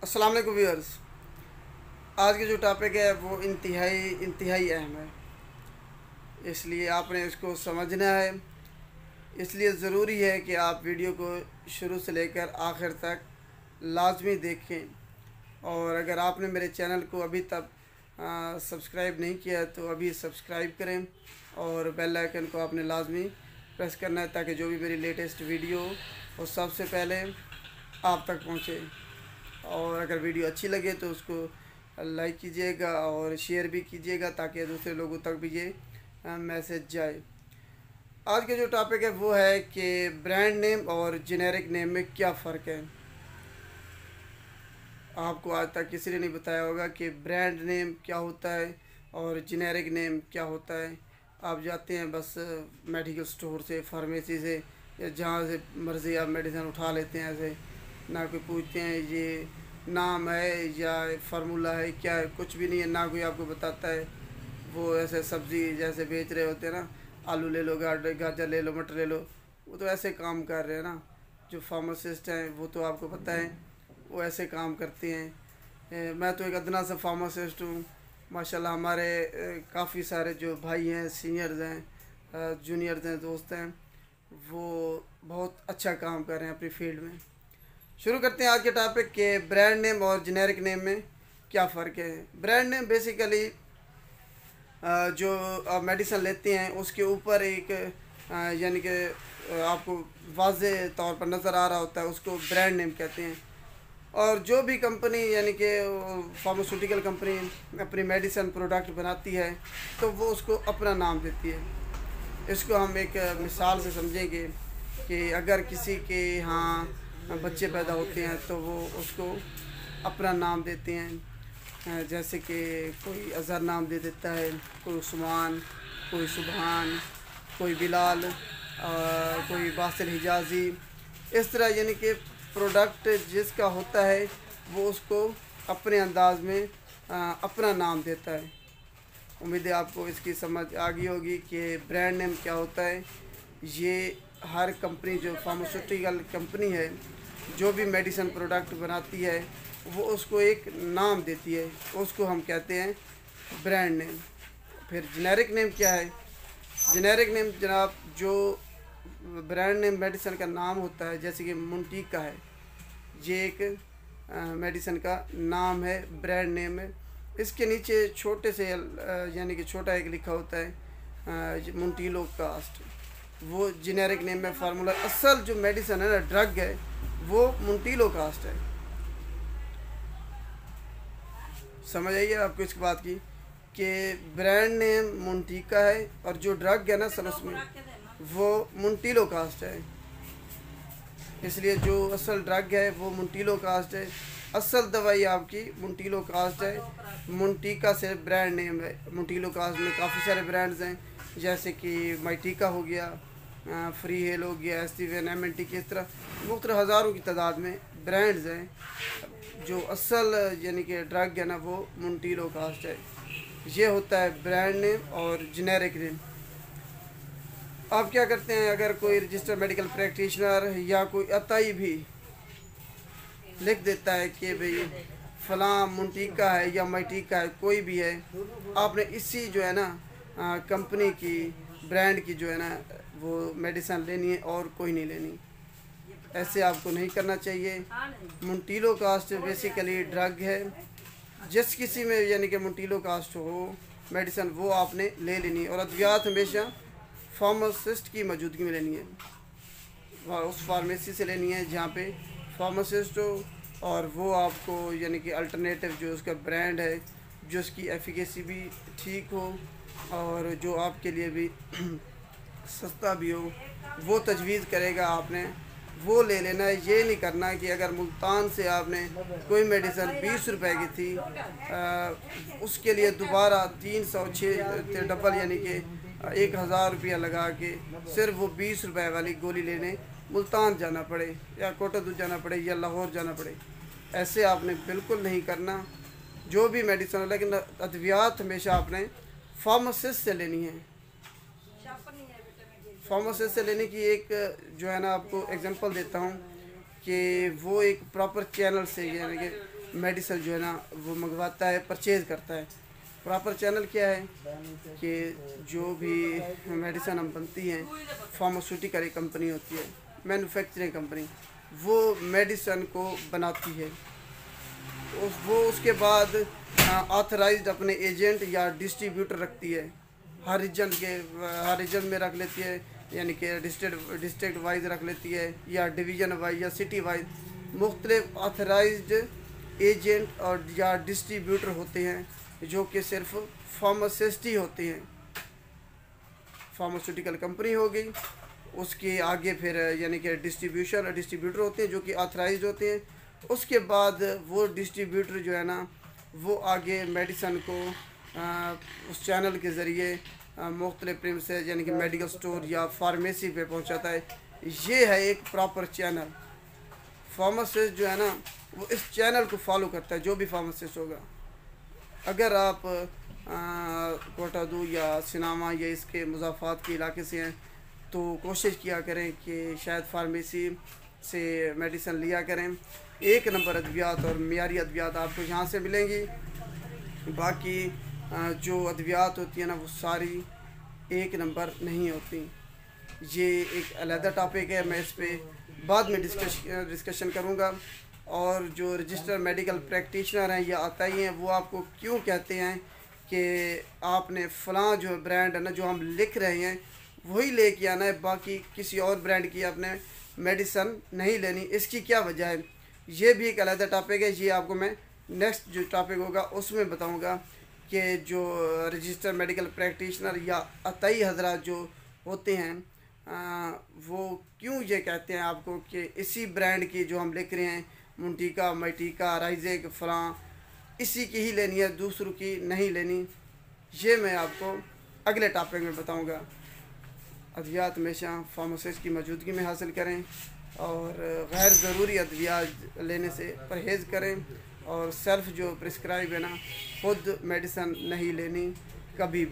अस्सलाम वालेकुम व्यूअर्स। आज की जो टॉपिक है वो इंतहाई अहम है, इसलिए आपने इसको समझना है। इसलिए ज़रूरी है कि आप वीडियो को शुरू से लेकर आखिर तक लाजमी देखें। और अगर आपने मेरे चैनल को अभी तक सब्सक्राइब नहीं किया है तो अभी सब्सक्राइब करें और बेल आइकन को आपने लाजमी प्रेस करना है ताकि जो भी मेरी लेटेस्ट वीडियो हो वो सबसे पहले आप तक पहुँचे। और अगर वीडियो अच्छी लगे तो उसको लाइक कीजिएगा और शेयर भी कीजिएगा ताकि दूसरे लोगों तक भी ये मैसेज जाए। आज के जो टॉपिक है वो है कि ब्रांड नेम और जेनेरिक नेम में क्या फ़र्क है। आपको आज तक किसी ने नहीं बताया होगा कि ब्रांड नेम क्या होता है और जेनेरिक नेम क्या होता है। आप जाते हैं बस मेडिकल स्टोर से, फार्मेसी से या जहाँ से मर्ज़ी आप मेडिसिन उठा लेते हैं, ऐसे ना कोई पूछते हैं ये नाम है या फार्मूला है क्या है, कुछ भी नहीं है। ना कोई आपको बताता है। वो ऐसे सब्ज़ी जैसे बेच रहे होते हैं ना, आलू ले लो, गाजर ले लो, मटर ले लो, वो तो ऐसे काम कर रहे हैं ना। जो फार्मासिस्ट हैं वो तो आपको पता है वो ऐसे काम करते हैं। मैं तो एक अदना सा फार्मासिस्ट हूँ माशाल्लाह। हमारे काफ़ी सारे जो भाई हैं, सीनियर्स हैं, जूनियर्स हैं, दोस्त हैं, वो बहुत अच्छा काम कर रहे हैं अपनी फील्ड में। शुरू करते हैं आज के टॉपिक के ब्रांड नेम और जेनेरिक नेम में क्या फ़र्क है। ब्रांड नेम बेसिकली जो आप मेडिसिन लेते हैं उसके ऊपर एक यानी कि आपको वाज़ेह तौर पर नज़र आ रहा होता है, उसको ब्रांड नेम कहते हैं। और जो भी कंपनी यानी कि फार्मास्यूटिकल कंपनी अपनी मेडिसिन प्रोडक्ट बनाती है तो वो उसको अपना नाम देती है। इसको हम एक मिसाल से समझेंगे कि अगर किसी के यहाँ बच्चे पैदा होते हैं तो वो उसको अपना नाम देते हैं। जैसे कि कोई अज़हर नाम दे देता है, कोई उस्मान, कोई सुबहान, कोई बिलाल, कोई बासिल हिजाज़ी। इस तरह यानी कि प्रोडक्ट जिसका होता है वो उसको अपने अंदाज में अपना नाम देता है। उम्मीद है आपको इसकी समझ आ गई होगी कि ब्रांड नेम क्या होता है। ये हर कंपनी जो फार्मास्यूटिकल कंपनी है जो भी मेडिसिन प्रोडक्ट बनाती है वो उसको एक नाम देती है, उसको हम कहते हैं ब्रांड नेम। फिर जेनेरिक नेम क्या है? जेनेरिक नेम जनाब जो ब्रांड नेम मेडिसिन का नाम होता है, जैसे कि मुंटीका है, ये एक मेडिसिन का नाम है, ब्रांड नेम है। इसके नीचे छोटे से यानी कि छोटा एक लिखा होता है मुंटीलो कास्ट, वो जेनेरिक नेम है। फार्मूला असल जो मेडिसिन है ना, ड्रग है, वो मुंटीलो कास्ट है। समझ आइए आपको इसकी बात की कि ब्रांड नेम मुंटीका है और जो ड्रग है ना असल उसमें वो मुंटीलो कास्ट है। इसलिए जो असल ड्रग है वो मुंटीलो कास्ट है, असल दवाई आपकी मुंटीलो कास्ट है। मुंटीका से ब्रांड नेम है। मुंटीलो कास्ट में काफ़ी सारे ब्रांड्स हैं, जैसे कि माइटिका हो गया, फ्री हेल हो गया, एस्टीवेन, एमएनटी की, इस तरह मुख्तलिफ हज़ारों की तादाद में ब्रांड्स हैं। जो असल यानी कि ड्रग है ना वो मुंटीलो कास्ट है। ये होता है ब्रांड नेम और जेनेरिक नेम। आप क्या करते हैं, अगर कोई रजिस्टर्ड मेडिकल प्रैक्टिशनर या कोई अताई भी लिख देता है कि भाई फ़लाँ मुंटीका है या माइटिका है, कोई भी है, आपने इसी जो है ना कंपनी की ब्रांड की जो है ना वो मेडिसिन लेनी है और कोई नहीं लेनी। ऐसे आपको नहीं करना चाहिए। मुंटीलो कास्ट बेसिकली ड्रग है, जिस किसी में यानी कि मुंटीलो कास्ट हो मेडिसिन वो आपने ले लेनी है। और अद्वियात हमेशा फार्मासिस्ट की मौजूदगी में लेनी है, उस फार्मेसी से लेनी है जहाँ पे फार्मासिस्ट हो, और वो आपको यानी कि अल्टरनेटिव जो उसका ब्रांड है, जो उसकी एफिकेसी भी ठीक हो और जो आपके लिए भी सस्ता भी हो, वो तजवीज़ करेगा। आपने वो ले लेना है। ये नहीं करना कि अगर मुल्तान से आपने कोई मेडिसिन 20 रुपए की थी, उसके लिए दोबारा 306 डबल यानी कि 1000 रुपया लगा के सिर्फ वो 20 रुपए वाली गोली लेने मुल्तान जाना पड़े या कोटादू जाना पड़े या लाहौर जाना पड़े। ऐसे आपने बिल्कुल नहीं करना। जो भी मेडिसिन, लेकिन अद्वियात हमेशा आपने फार्मासिस्ट से लेनी है। फार्मासिस्ट से लेने की एक जो है ना आपको एग्जांपल देता हूँ कि वो एक प्रॉपर चैनल से यानी कि मेडिसिन जो है ना वो मंगवाता है, परचेज़ करता है। प्रॉपर चैनल क्या है कि जो भी मेडिसिन हम बनती हैं, फार्मास्यूटिकल कंपनी होती है, मैन्युफैक्चरिंग कंपनी, वो मेडिसिन को बनाती है। वो उसके बाद ऑथराइज्ड अपने एजेंट या डिस्ट्रीब्यूटर रखती है। हर रीजन में रख लेती है, यानी कि डिस्ट्रिक्ट वाइज रख लेती है, या डिवीज़न वाइज या सिटी वाइज। मुख्तलिफ ऑथराइज्ड एजेंट और या डिस्ट्रीब्यूटर होते हैं जो कि सिर्फ फार्मासिस्ट ही होते हैं। फार्मास्यूटिकल कंपनी हो गई, उसके आगे फिर यानी कि डिस्ट्रीब्यूटर होते हैं जो कि ऑथराइज्ड होते हैं। उसके बाद वो डिस्ट्रीब्यूटर जो है ना वो आगे मेडिसिन को उस चैनल के ज़रिए मुख्तलिफ प्रीमिसेस यानी कि मेडिकल स्टोर या फार्मेसी पे पहुंचाता है। ये है एक प्रॉपर चैनल। फार्मासिस्ट जो है ना वो इस चैनल को फॉलो करता है, जो भी फार्मासिस्ट होगा। अगर आप कोटादू या सिनामा या इसके मुज़ाफ़ात के इलाके से हैं तो कोशिश किया करें कि शायद फार्मेसी से मेडिसिन लिया करें। एक नंबर अद्वियात और मियारी अद्वियात आपको यहाँ से मिलेंगी। बाकी जो अद्वियात होती है ना वो सारी एक नंबर नहीं होती। ये एक अलग टॉपिक है, मैं इस पर बाद में डिस्कशन करूँगा। और जो रजिस्टर मेडिकल प्रैक्टिशनर हैं या आताई हैं, वो आपको क्यों कहते हैं कि आपने फ़लाँ जो ब्रांड है ना जो हम लिख रहे हैं वही लेके आना है, बाकी किसी और ब्रांड की आपने मेडिसिन नहीं लेनी। इसकी क्या वजह है, ये भी एक अलग टॉपिक है। ये आपको मैं नेक्स्ट जो टॉपिक होगा उसमें बताऊंगा कि जो रजिस्टर मेडिकल प्रैक्टिशनर या अताई हजरात जो होते हैं वो क्यों ये कहते हैं आपको कि इसी ब्रांड की जो हम लिख रहे हैं, मुंटीका, मैटिका, राइजेक, फ़लाँ, इसी की ही लेनी है, दूसरों की नहीं लेनी। ये मैं आपको अगले टॉपिक में बताऊंगा। अद्वियात हमेशा फार्मासिस्ट की मौजूदगी में हासिल करें और गैर ज़रूरी अद्वियात लेने से परहेज़ करें, और सेल्फ़ जो प्रिस्क्राइब है ना खुद मेडिसिन नहीं लेनी कभी भी।